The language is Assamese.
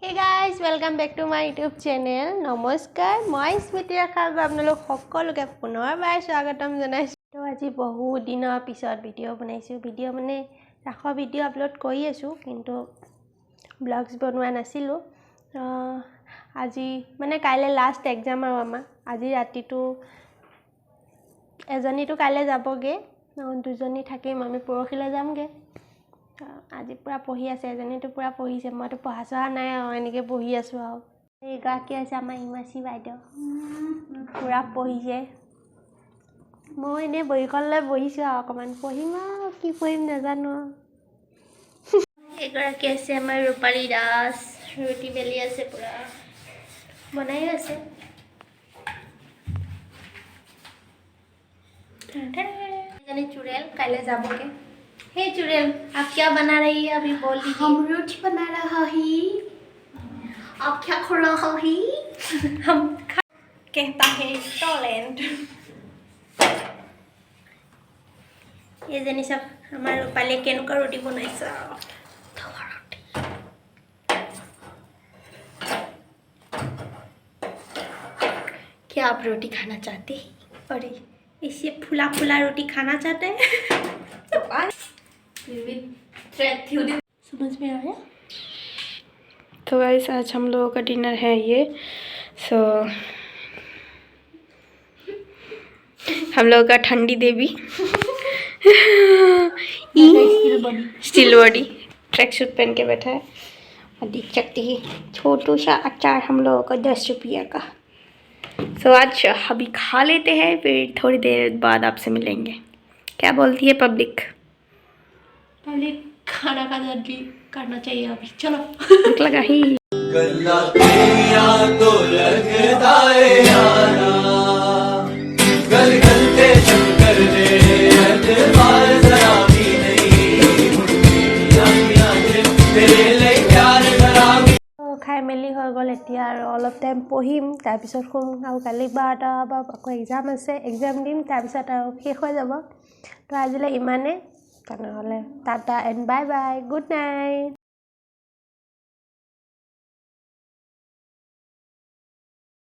Hey guys, welcome back to my YouTube channel. নমস্কাৰ মই স্মৃতি ৰেখা আপোনালোক সকলোকে পুনৰবাৰ স্বাগতম জনাইছো। তো আজি বহুত দিনৰ পিছত ভিডিঅ' বনাইছো। ভিডিঅ' মানে ৰাখৰ ভিডিঅ' আপলোড কৰি আছো কিন্তু ব্লগছ বনোৱা নাছিলো। আজি মানে কাইলৈ লাষ্ট এক্সাম আৰু আমাৰ আজি ৰাতিটো এজনীটো কাইলৈ যাবগে দুজনী থাকিম আমি পৰহিলৈ যামগে। আজি পুৰা পঢ়ি আছে এজনীটো পুৰা পঢ়িছে মইতো পঢ়া চহা নাই আৰু এনেকৈ পঢ়ি আছোঁ আৰু এইগৰাকী আছে আমাৰ হিমাশ্ৰী বাইদেউ পুৰা পঢ়িছে মই এনেই বহীখন লৈ বহিছোঁ আৰু অকণমান পঢ়িম আৰু কি পঢ়িম নাজানো এইগৰাকী আছে আমাৰ ৰূপালী দাস ৰুটি বেলি আছে পুৰা বনাইও আছে এজনী চুৰেল কাইলৈ যাবগে हे चुड़ैल आप क्या बना रही है अभी बोल दीजिए हम रोटी बना रहा ही आप क्या खा रहा ही हम कहता है टैलेंट ये जनी सब हमारे पाले केनुका रोटी बनाइसा क्या आप रोटी खाना चाहते हैं और इसे फुला फुला रोटी खाना चाहते हैं तो आज समझ में आया तो गाइस आज हम लोगों का डिनर है ये हम लोगों का ठंडी देवी स्टील बॉडी ट्रैक सूट पहन के बैठा है और देख सकते हैं छोटू सा अचार हम लोगों का 10 रुपया का आज अभी खा लेते हैं फिर थोड़ी देर बाद आपसे मिलेंगे क्या बोलती है पब्लिक खाना का जल्दी करना चाहिए अभी चलो भूख लगा ही गल्ला तेरा तो लगदा है यारा गल गलते चक्कर दे एतबार जरा भी नहीं आखियां तेरे लिए प्यार जरा भी খাই মেলি হৈ গ'ল এতিয়া আৰু অলপ টাইম পঢ়িম তাৰপিছত শুম আৰু কালি 12টা বা আকৌ এক্সাম আছে এক্সাম দিম তাৰপিছত আৰু শেষ হৈ যাব তো আজিলৈ ইমানে তেনেহ'লে Tata and bye bye good night